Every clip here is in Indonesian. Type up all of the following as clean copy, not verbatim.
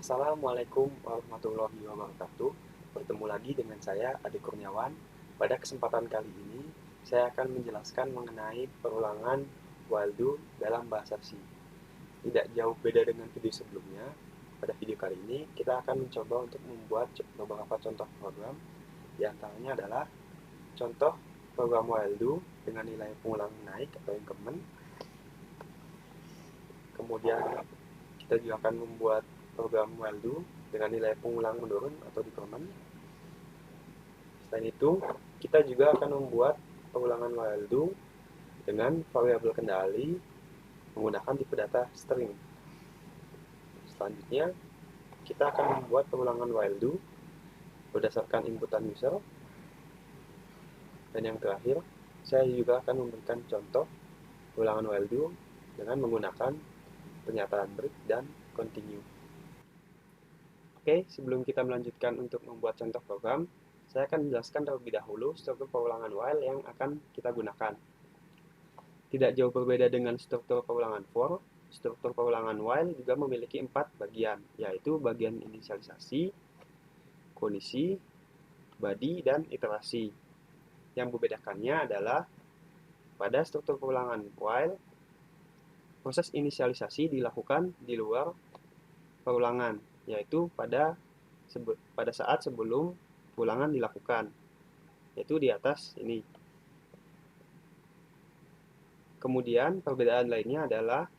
Assalamualaikum warahmatullahi wabarakatuh. Bertemu lagi dengan saya, Adi Kurniawan. Pada kesempatan kali ini, saya akan menjelaskan mengenai perulangan while do dalam bahasa C. Tidak jauh beda dengan video sebelumnya. Pada video kali ini, kita akan mencoba untuk membuat beberapa contoh program. Di antaranya adalah contoh program while do dengan nilai pengulang naik atau increment. Kemudian kita juga akan membuat program while do dengan nilai pengulang menurun atau decrement. Selain itu, kita juga akan membuat pengulangan while do dengan variabel kendali menggunakan tipe data string. Selanjutnya, kita akan membuat pengulangan while do berdasarkan inputan user. Dan yang terakhir, saya juga akan memberikan contoh pengulangan while do dengan menggunakan pernyataan break dan continue. Oke, sebelum kita melanjutkan untuk membuat contoh program, saya akan menjelaskan terlebih dahulu struktur pengulangan while yang akan kita gunakan. Tidak jauh berbeda dengan struktur pengulangan for, struktur pengulangan while juga memiliki 4 bagian, yaitu bagian inisialisasi, kondisi, body, dan iterasi. Yang membedakannya adalah pada struktur pengulangan while, proses inisialisasi dilakukan di luar pengulangan, yaitu pada saat sebelum pengulangan dilakukan, yaitu di atas ini. Kemudian perbedaan lainnya adalah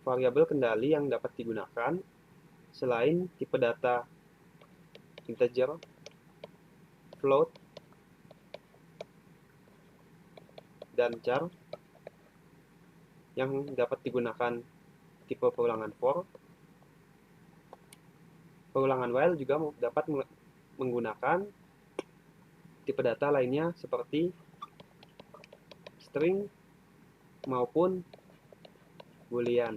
variabel kendali yang dapat digunakan selain tipe data integer, float, dan char yang dapat digunakan tipe pengulangan for. Pengulangan while juga dapat menggunakan tipe data lainnya seperti string maupun boolean.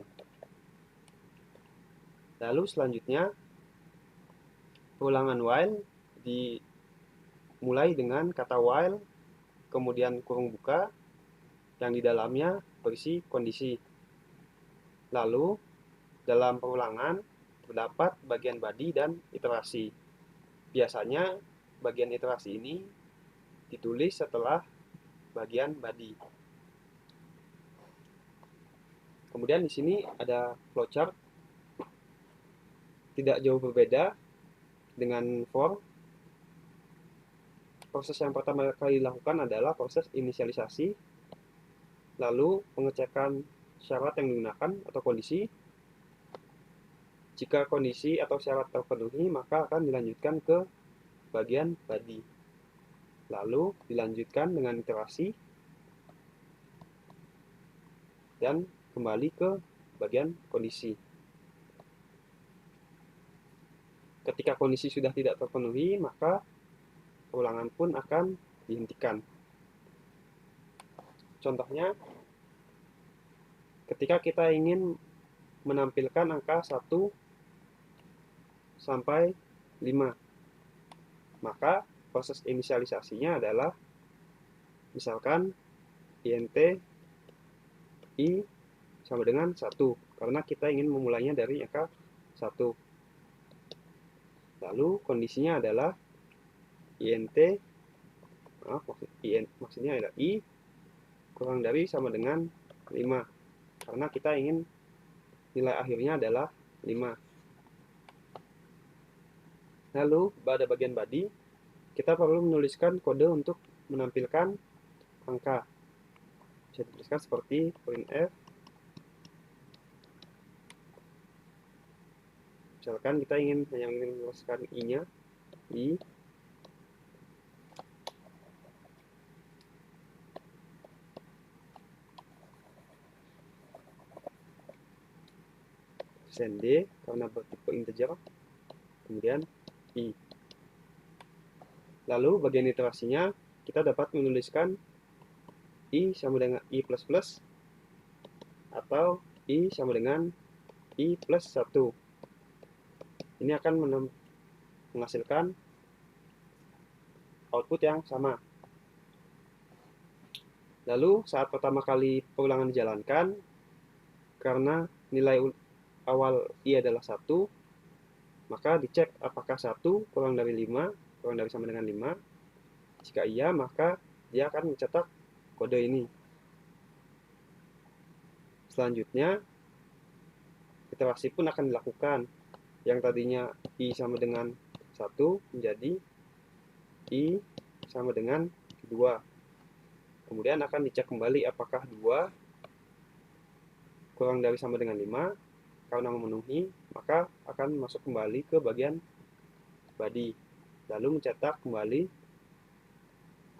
Lalu selanjutnya, pengulangan while dimulai dengan kata while, kemudian kurung buka, yang di dalamnya berisi kondisi. Lalu, dalam pengulangan, terdapat bagian body dan iterasi. Biasanya, bagian iterasi ini ditulis setelah bagian body. Kemudian di sini ada flowchart. Tidak jauh berbeda dengan for. Proses yang pertama kali dilakukan adalah proses inisialisasi, lalu pengecekan syarat yang digunakan atau kondisi. Jika kondisi atau syarat terpenuhi, maka akan dilanjutkan ke bagian body. Lalu dilanjutkan dengan iterasi dan kembali ke bagian kondisi. Ketika kondisi sudah tidak terpenuhi, maka pengulangan pun akan dihentikan. Contohnya, ketika kita ingin menampilkan angka 1 sampai 5, maka proses inisialisasinya adalah misalkan int i sama dengan 1, karena kita ingin memulainya dari angka 1. Lalu kondisinya adalah maksudnya adalah i kurang dari sama dengan 5, karena kita ingin nilai akhirnya adalah 5. Lalu pada bagian body, kita perlu menuliskan kode untuk menampilkan angka. Bisa dituliskan seperti printf. Misalkan kita ingin menuliskan i-nya, i, d karena bertipe integer, kemudian i. Lalu bagian iterasinya kita dapat menuliskan i sama dengan i++ atau i sama dengan i plus 1. Ini akan menghasilkan output yang sama. Lalu saat pertama kali pengulangan dijalankan, karena nilai awal i adalah 1, maka dicek apakah 1 kurang dari 5 kurang dari sama dengan 5. Jika iya, maka dia akan mencetak kode ini. Selanjutnya, iterasi pun akan dilakukan. Yang tadinya I sama dengan 1 menjadi I sama dengan 2. Kemudian akan dicek kembali apakah 2 kurang dari sama dengan 5. Karena memenuhi, maka akan masuk kembali ke bagian body. Lalu mencetak kembali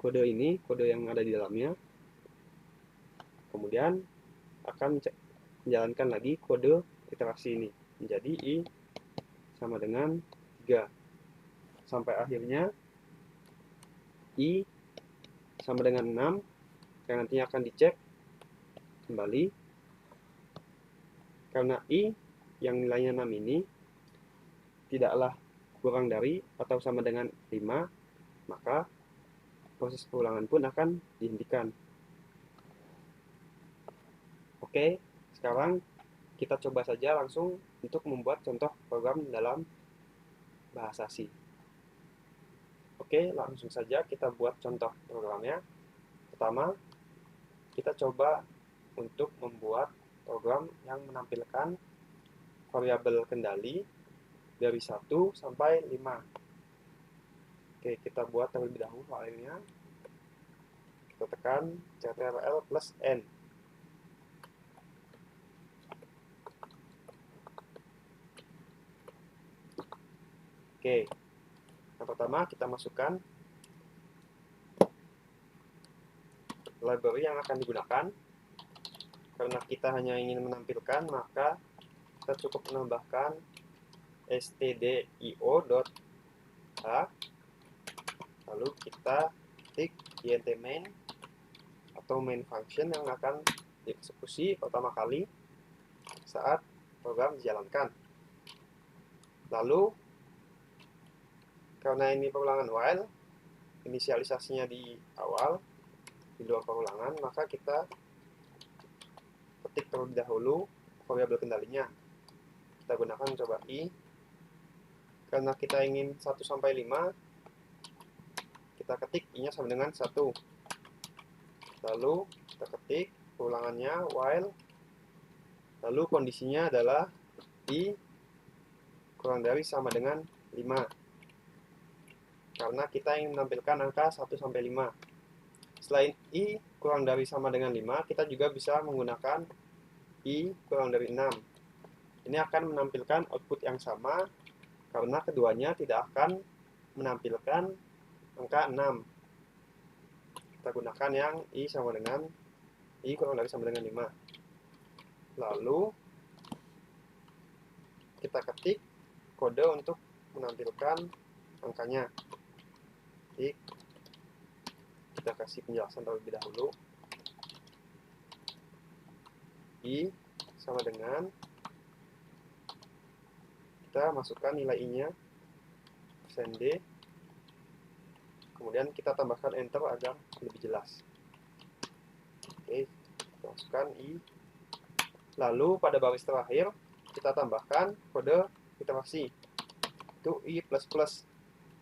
kode ini, kode yang ada di dalamnya. Kemudian akan menjalankan lagi kode iterasi ini menjadi I sama dengan 3. Sampai akhirnya I sama dengan 6, yang nantinya akan dicek kembali. Karena I yang nilainya 6 ini tidaklah kurang dari atau sama dengan 5, maka proses pengulangan pun akan dihentikan. Oke, sekarang kita coba saja langsung untuk membuat contoh program dalam bahasa C. Oke, langsung saja kita buat contoh programnya. Pertama, kita coba untuk membuat program yang menampilkan variabel kendali dari 1 sampai 5. Oke, kita buat terlebih dahulu filenya. Kita tekan Ctrl plus N. Oke, yang pertama kita masukkan library yang akan digunakan. Karena kita hanya ingin menampilkan, maka kita cukup menambahkan stdio.h. Lalu kita ketik int main atau main function yang akan dieksekusi pertama kali saat program dijalankan. Lalu karena ini pengulangan while, inisialisasinya di awal, di luar pengulangan, maka kita ketik terlebih dahulu variabel kendalinya. Kita gunakan coba I. Karena kita ingin 1 sampai 5, kita ketik I-nya sama dengan 1. Lalu kita ketik pengulangannya while, lalu kondisinya adalah I kurang dari sama dengan 5. Karena kita ingin menampilkan angka 1 sampai 5. Selain I kurang dari sama dengan 5, kita juga bisa menggunakan I kurang dari 6. Ini akan menampilkan output yang sama karena keduanya tidak akan menampilkan angka 6. Kita gunakan yang I sama dengan I kurang dari sama dengan 5. Lalu kita ketik kode untuk menampilkan angkanya. Jadi kita kasih penjelasan terlebih dahulu. I sama dengan, kita masukkan nilai I-nya %d, kemudian kita tambahkan enter agar lebih jelas. Oke, kita masukkan I. Lalu pada baris terakhir kita tambahkan kode iterasi, itu I++,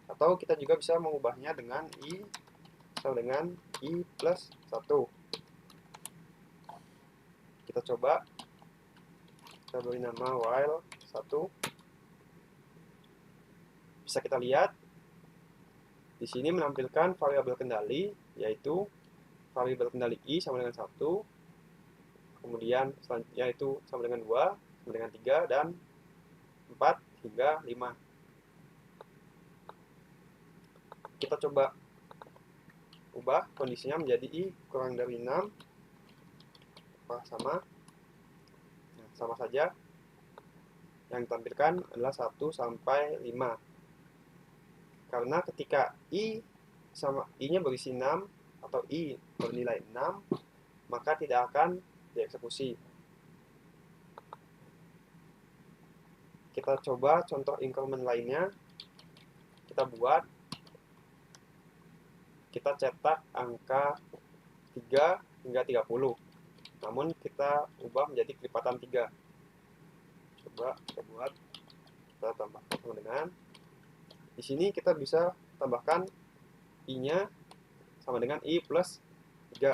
atau kita juga bisa mengubahnya dengan I sama dengan I plus 1. Kita coba, kita beri nama while 1. Bisa kita lihat di sini menampilkan variabel kendali, yaitu variabel kendali I sama dengan 1, kemudian selanjutnya itu sama dengan 2, sama dengan 3, dan 4 hingga 5. Kita coba ubah kondisinya menjadi I kurang dari 6. Apakah sama? Nah, sama saja. Yang ditampilkan adalah 1 sampai 5. Karena ketika I-nya berisi 6 atau I bernilai 6, maka tidak akan dieksekusi. Kita coba contoh increment lainnya. Kita buat, kita cetak angka 3 hingga 30. Namun kita ubah menjadi kelipatan 3. Coba kita buat. kita tambahkan sama dengan, di sini kita bisa tambahkan I-nya sama dengan I plus 3.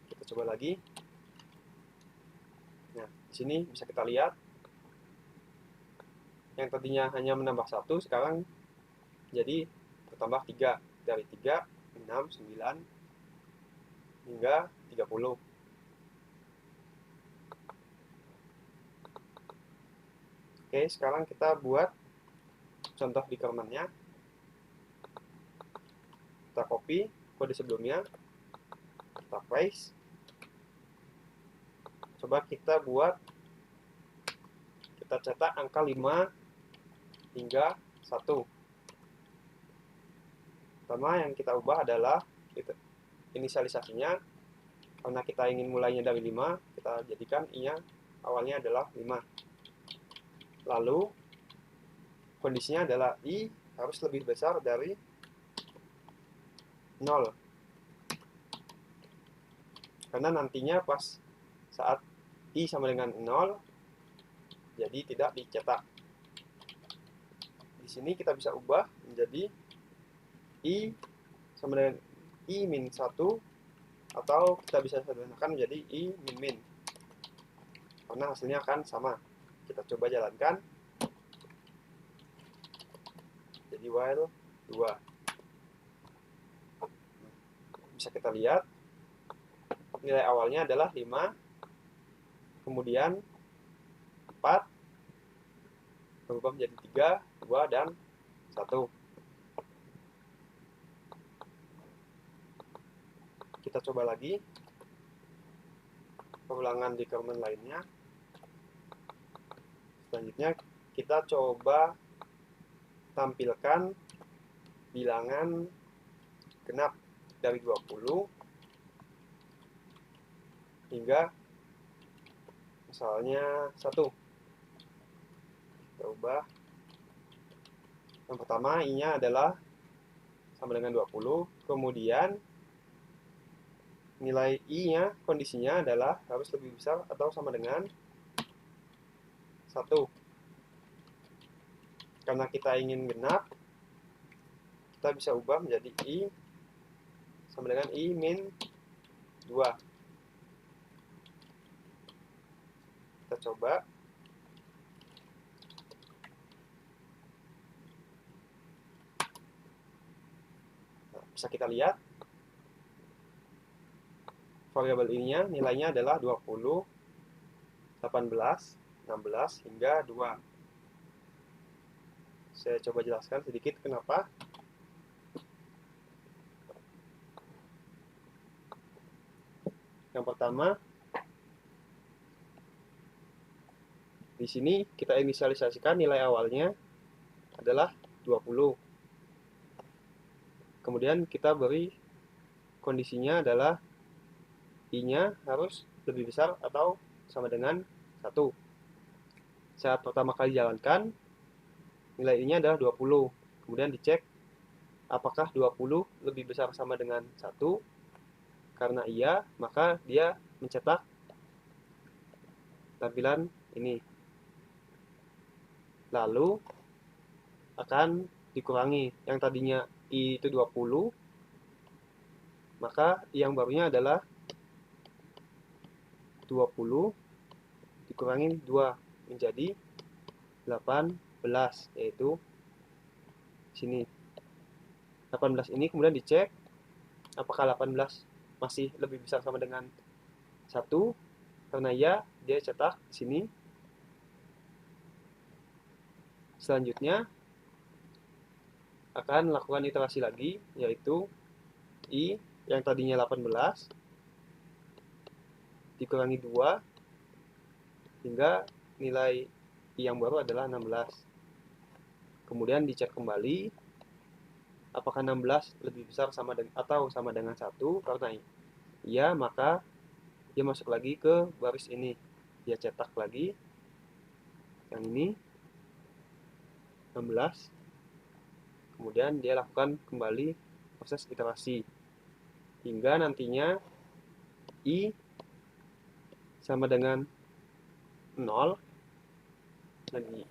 Kita coba lagi. Nah, di sini bisa kita lihat yang tadinya hanya menambah 1 sekarang jadi bertambah 3. Dari 3, 6, 9 hingga 30. Oke, sekarang kita buat contoh di kernelnya. Kita copy kode sebelumnya, kita paste. Coba kita buat, kita cetak angka 5 hingga 1. Pertama yang kita ubah adalah inisialisasinya. Karena kita ingin mulainya dari 5, kita jadikan I-nya awalnya adalah 5. Lalu kondisinya adalah I harus lebih besar dari 0. Karena nantinya pas saat I sama dengan 0, jadi tidak dicetak. Di sini kita bisa ubah menjadi I sama dengan I min 1, atau kita bisa sederhanakan menjadi I min min. Karena hasilnya akan sama. Kita coba jalankan. Jadi while 2. Bisa kita lihat nilai awalnya adalah 5, kemudian 4 berubah menjadi 3, 2, dan 1. Kita coba lagi pengulangan di kernel lainnya. Selanjutnya kita coba tampilkan bilangan genap dari 20 hingga misalnya 1. Kita ubah. Yang pertama I-nya adalah sama dengan 20, kemudian nilai I-nya kondisinya adalah harus lebih besar atau sama dengan 1. Karena kita ingin genap, kita bisa ubah menjadi I sama dengan I min 2. Kita coba. Nah, bisa kita lihat variabel ininya nilainya adalah 20, 18, 16, hingga 2. Saya coba jelaskan sedikit kenapa. Yang pertama, di sini kita inisialisasikan nilai awalnya adalah 20. Kemudian kita beri kondisinya adalah I-nya harus lebih besar atau sama dengan 1. Saat pertama kali jalankan, nilai I-nya adalah 20. Kemudian dicek apakah 20 lebih besar sama dengan 1. Karena iya, maka dia mencetak tampilan ini. Lalu akan dikurangi. Yang tadinya I itu 20, maka I yang barunya adalah 20 dikurangi 2 menjadi 18, yaitu sini. 18 ini kemudian dicek apakah 18 masih lebih besar sama dengan 1. Karena ya, dia cetak di sini. Selanjutnya akan melakukan iterasi lagi, yaitu I yang tadinya 18 dikurangi 2 hingga nilai I yang baru adalah 16. Kemudian dicek kembali apakah 16 lebih besar sama dengan atau sama dengan 1. Karena iya, maka dia masuk lagi ke baris ini. Dia cetak lagi yang ini 16. Kemudian dia lakukan kembali proses iterasi hingga nantinya I sama dengan 0 lagi.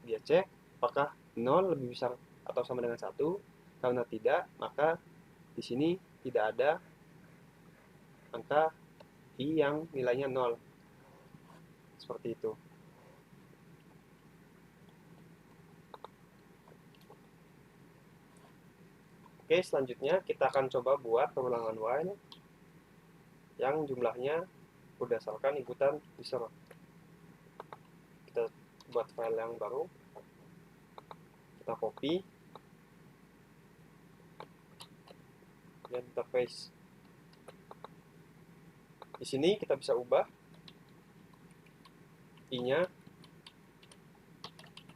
Dia cek apakah 0 lebih besar atau sama dengan 1. Karena tidak, maka di sini tidak ada angka I yang nilainya 0. Seperti itu. Oke, selanjutnya kita akan coba buat pengulangan while yang jumlahnya berdasarkan inputan user. Kita buat file yang baru, kita copy, dan kita paste. Di sini kita bisa ubah I-nya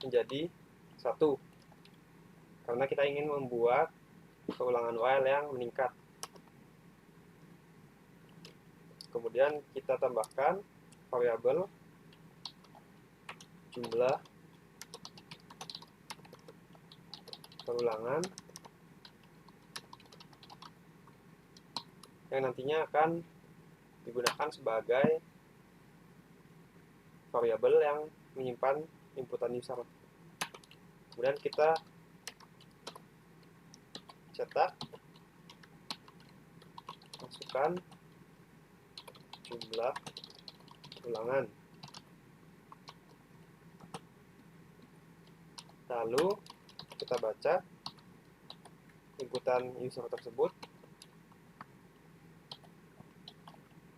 menjadi 1, karena kita ingin membuat keulangan while yang meningkat. Kemudian kita tambahkan variabel jumlah keulangan yang nantinya akan digunakan sebagai variabel yang menyimpan inputan user. Kemudian kita cetak, masukkan jumlah ulangan, lalu kita baca inputan user tersebut.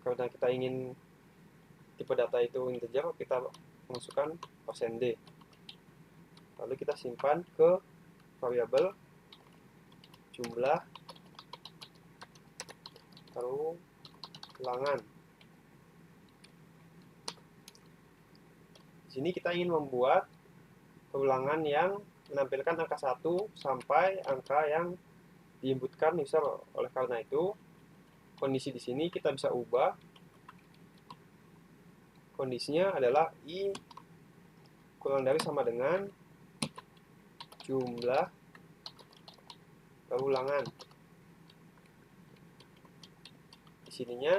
Karena kita ingin tipe data itu integer, kita masukkan %d, lalu kita simpan ke variabel jumlah ulangan. Di sini kita ingin membuat keulangan yang menampilkan angka 1 sampai angka yang diinputkan user. Oleh karena itu, kondisi di sini kita bisa ubah. Kondisinya adalah I kurang dari sama dengan jumlah keulangan. Di sininya,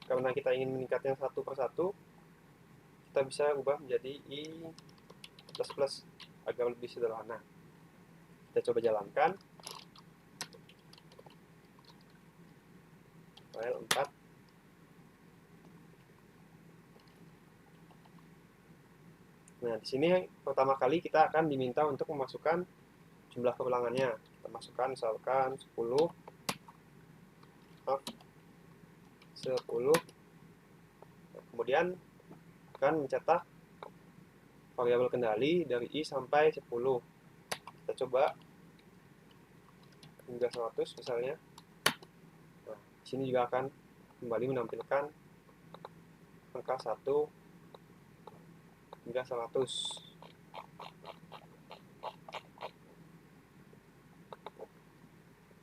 karena kita ingin meningkatnya 1 per 1, kita bisa ubah menjadi I++ agar lebih sederhana. Kita coba jalankan. File 4. Nah, di sini pertama kali kita akan diminta untuk memasukkan jumlah keulangannya. Kita masukkan misalkan 10. Nah, kemudian akan mencetak variabel kendali dari I sampai 10. Kita coba hingga 100 misalnya. Nah, di sini juga akan kembali menampilkan angka 1 hingga 100.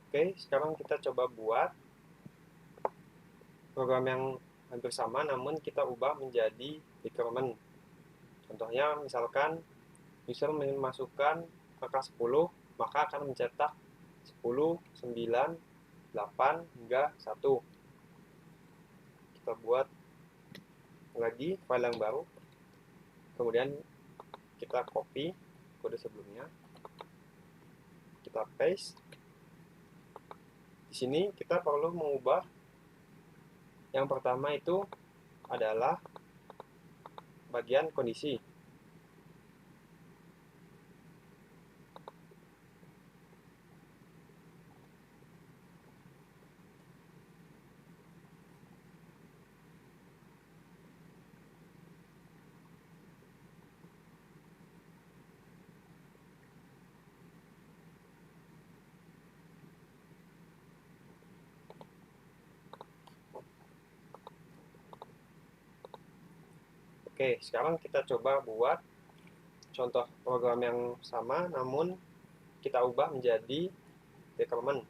Oke, sekarang kita coba buat program yang hampir sama, namun kita ubah menjadi decrement. Contohnya, misalkan user memasukkan angka 10, maka akan mencetak 10, 9, 8, hingga 1. Kita buat lagi file yang baru. Kemudian kita copy kode sebelumnya. Kita paste. Di sini kita perlu mengubah yang pertama itu adalah bagian kondisi. Oke, sekarang kita coba buat contoh program yang sama, namun kita ubah menjadi decrement.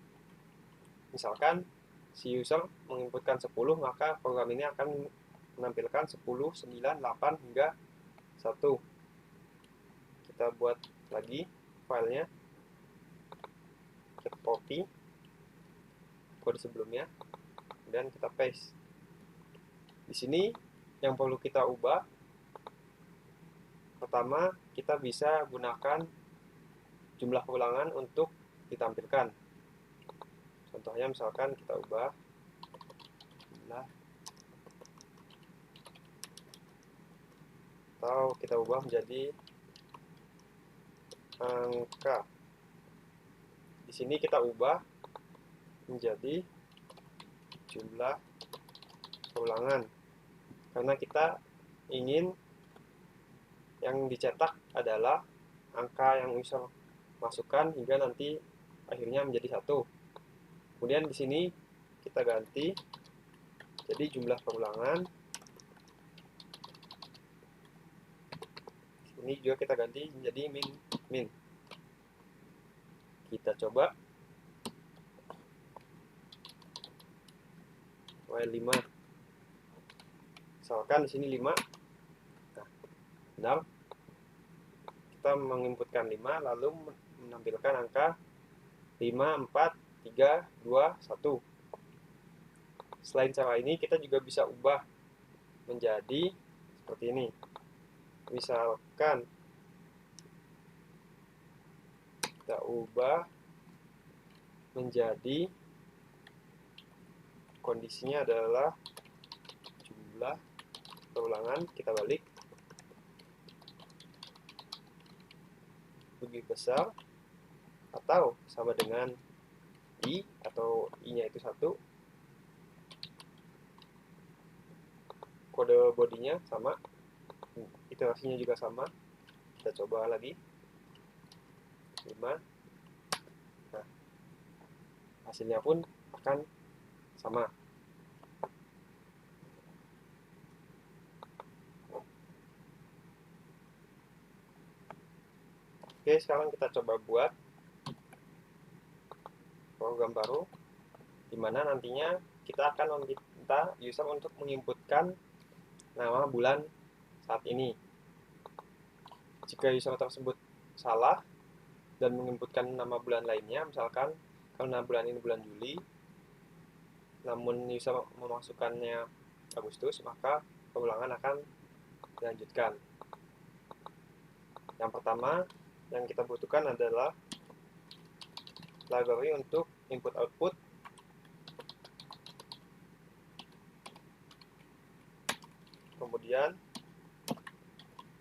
Misalkan si user menginputkan 10, maka program ini akan menampilkan 10, 9, 8, hingga 1. Kita buat lagi filenya. Kita copy kode sebelumnya, dan kita paste. Di sini yang perlu kita ubah Pertama, kita bisa gunakan jumlah ulangan untuk ditampilkan. Contohnya misalkan kita ubah jumlah, atau kita ubah menjadi angka. Di sini kita ubah menjadi jumlah ulangan, karena kita ingin yang dicetak adalah angka yang user masukkan hingga nanti akhirnya menjadi 1. Kemudian di sini kita ganti jadi jumlah perulangan. Ini juga kita ganti menjadi min. Kita coba while 5. Misalkan di sini 5. Nah, benar. Kita menginputkan 5 lalu menampilkan angka 5, 4, 3, 2, 1. Selain cara ini, kita juga bisa ubah menjadi seperti ini. Misalkan kita ubah menjadi kondisinya adalah jumlah perulangan, kita balik lebih besar atau sama dengan I, atau I-nya itu 1. Kode bodinya sama, iterasinya juga sama. Kita coba lagi 5. Nah, hasilnya pun akan sama. Oke, sekarang kita coba buat program baru di mana nantinya kita akan meminta user untuk menginputkan nama bulan saat ini. Jika user tersebut salah dan menginputkan nama bulan lainnya, misalkan karena bulan ini bulan Juli, namun user memasukkannya Agustus, maka pengulangan akan dilanjutkan. Yang pertama yang kita butuhkan adalah library untuk input-output. Kemudian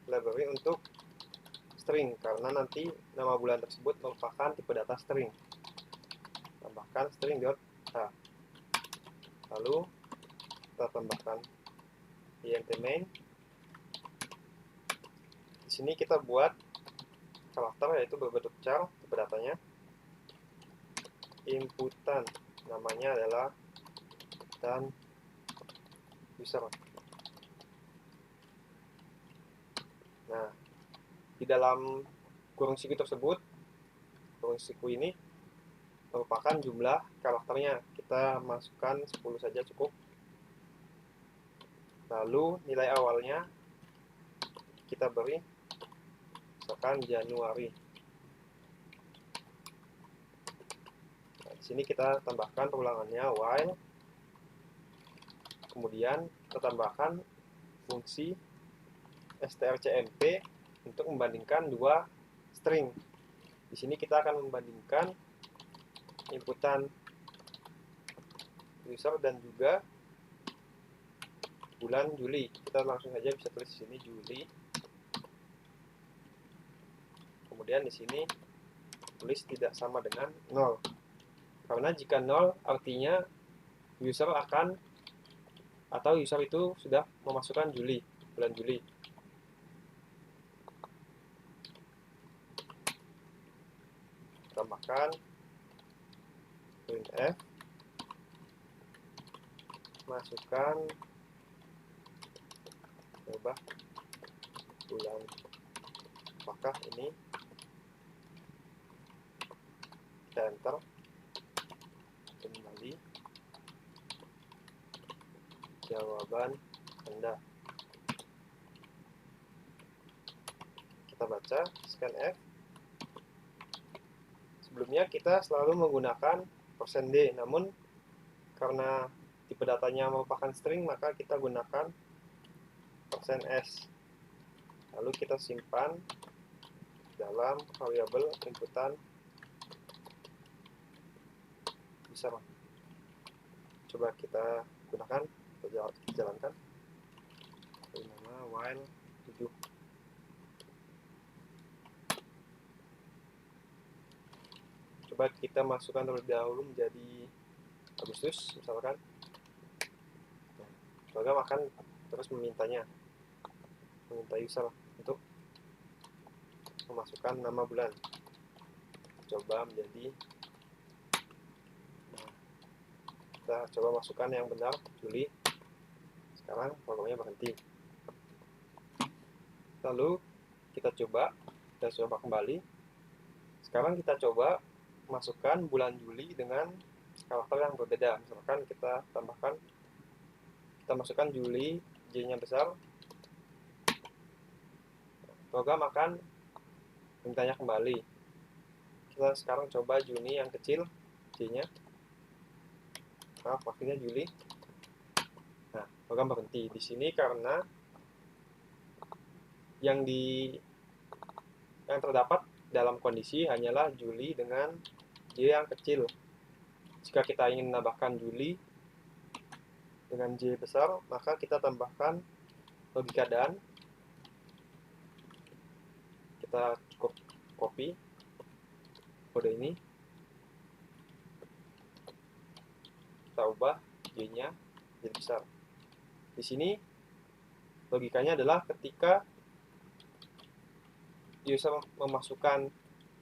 library untuk string, karena nanti nama bulan tersebut merupakan tipe data string. Tambahkan string.h. Lalu kita tambahkan int main. Di sini kita buat karakter, yaitu berbentuk char tipe datanya. Inputan namanya adalah dan user. Nah, di dalam kurung siku tersebut, kurung siku ini merupakan jumlah karakternya. Kita masukkan 10 saja cukup. Lalu nilai awalnya kita beri misalkan Januari. Nah, di sini kita tambahkan perulangannya while. Kemudian kita tambahkan fungsi strcmp untuk membandingkan dua string. Di sini kita akan membandingkan inputan user dan juga bulan Juli. Kita langsung saja bisa tulis di sini Juli. Kemudian di sini tulis tidak sama dengan 0. Karena jika 0 artinya user akan atau user itu sudah memasukkan Juli, bulan Juli. Tambahkan printf, masukkan coba bulan, apakah ini, kita enter, kembali jawaban Anda. Kita baca scanf. Sebelumnya kita selalu menggunakan %d, namun karena tipe datanya merupakan string, maka kita gunakan %s. lalu kita simpan dalam variabel inputan user. Coba kita gunakan untuk jalankan. Beri nama while 7. Coba kita masukkan terlebih dahulu menjadi Agustus misalkan. Program akan terus meminta user untuk memasukkan nama bulan. Coba menjadi, kita coba masukkan yang benar Juli. Sekarang programnya berhenti. Lalu kita coba kembali. Sekarang kita coba masukkan bulan Juli dengan karakter yang berbeda. Misalkan kita masukkan Juli, J-nya besar. Program akan mintanya kembali. Kita sekarang coba Juni yang kecil, J-nya. Waktunya Juli. Nah, program berhenti di sini karena yang terdapat dalam kondisi hanyalah Juli dengan J yang kecil. Jika kita ingin menambahkan Juli dengan J besar, maka kita tambahkan logika dan. Kita cukup copy kode ini, kita ubah J-nya jadi besar. Di sini logikanya adalah ketika user memasukkan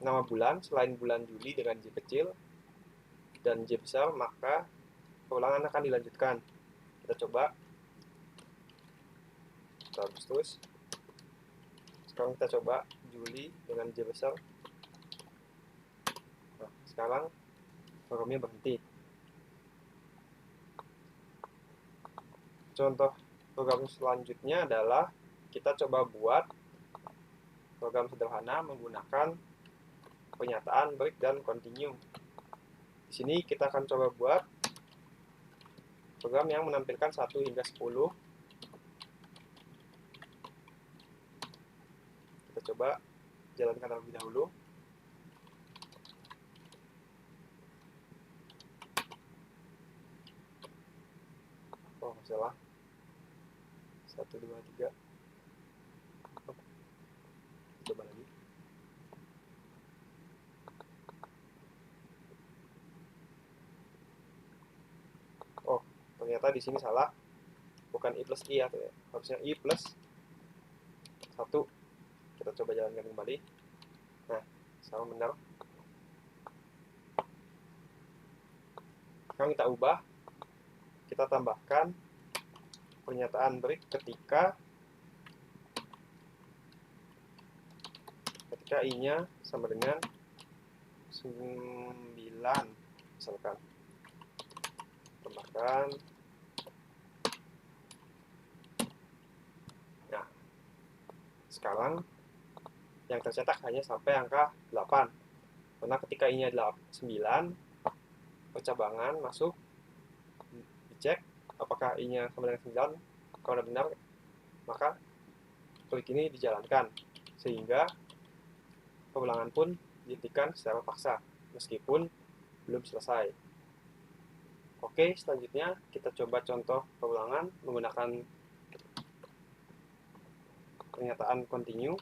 nama bulan selain bulan Juli dengan J kecil dan J besar, maka keulangan akan dilanjutkan. Kita coba Agustus. Sekarang kita coba Juli dengan J besar. Nah, sekarang programnya berhenti. Contoh program selanjutnya adalah kita coba buat program sederhana menggunakan pernyataan break dan continue. Di sini kita akan coba buat program yang menampilkan 1 hingga 10. Kita coba jalankan terlebih dahulu. Oh, salah. 1, 2, 3. Coba lagi. Oh, ternyata di sini salah. Bukan I plus I ya, harusnya I plus 1. Kita coba jalankan kembali. Nah, sama benar. Sekarang kita ubah. Kita tambahkan pernyataan break ketika I-nya sama dengan 9 misalkan. Tambahkan. Nah, sekarang yang tercetak hanya sampai angka 8. Karena ketika I-nya 9, percabangan masuk, dicek apakah I-nya sama dengan 9. Kalau benar, maka klik ini dijalankan, sehingga pengulangan pun dihentikan secara paksa, meskipun belum selesai. Oke, selanjutnya kita coba contoh pengulangan menggunakan pernyataan continue.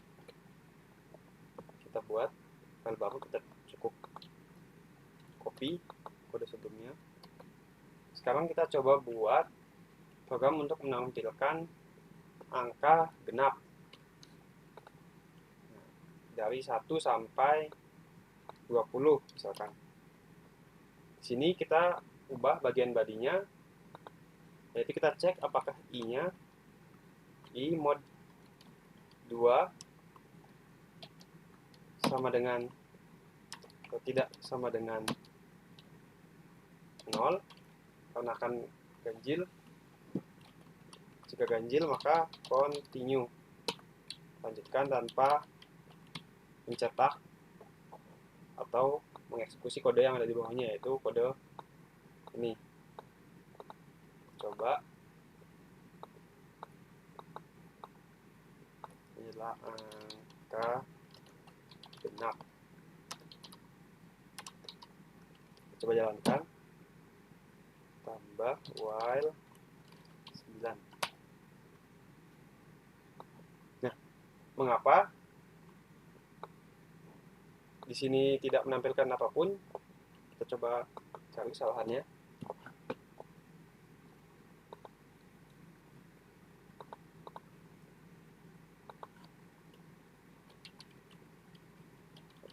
Kita buat file baru, kita cukup copy kode sebelumnya. Sekarang kita coba buat program untuk menampilkan angka genap dari 1 sampai 20 misalkan. Di sini kita ubah bagian badinya, yaitu kita cek apakah I-nya I mod 2 sama dengan atau tidak sama dengan 0, karena akan ganjil. Jika ganjil maka continue, lanjutkan tanpa mencetak atau mengeksekusi kode yang ada di bawahnya, yaitu kode ini. Coba ini 8. adalah angka genap. Coba jalankan. Tambah while 9. Nah, mengapa di sini tidak menampilkan apapun? Kita coba cari kesalahannya.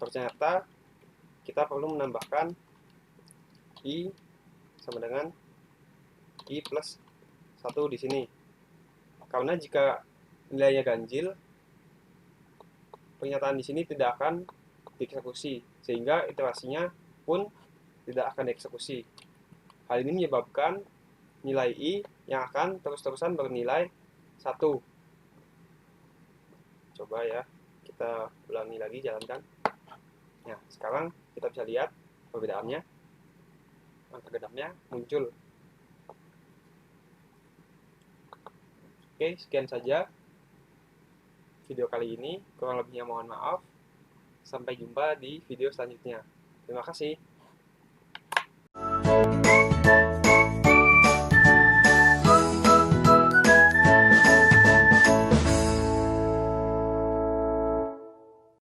Ternyata kita perlu menambahkan i sama dengan i plus 1 di sini. Karena jika nilainya ganjil, pernyataan di sini tidak akan dieksekusi, sehingga iterasinya pun tidak akan dieksekusi. Hal ini menyebabkan nilai i yang akan terus-terusan bernilai 1. Coba ya, kita ulangi lagi, jalankan. Nah, sekarang kita bisa lihat perbedaannya. Angka genapnya muncul. Oke, sekian saja video kali ini. Kurang lebihnya mohon maaf. Sampai jumpa di video selanjutnya. Terima kasih.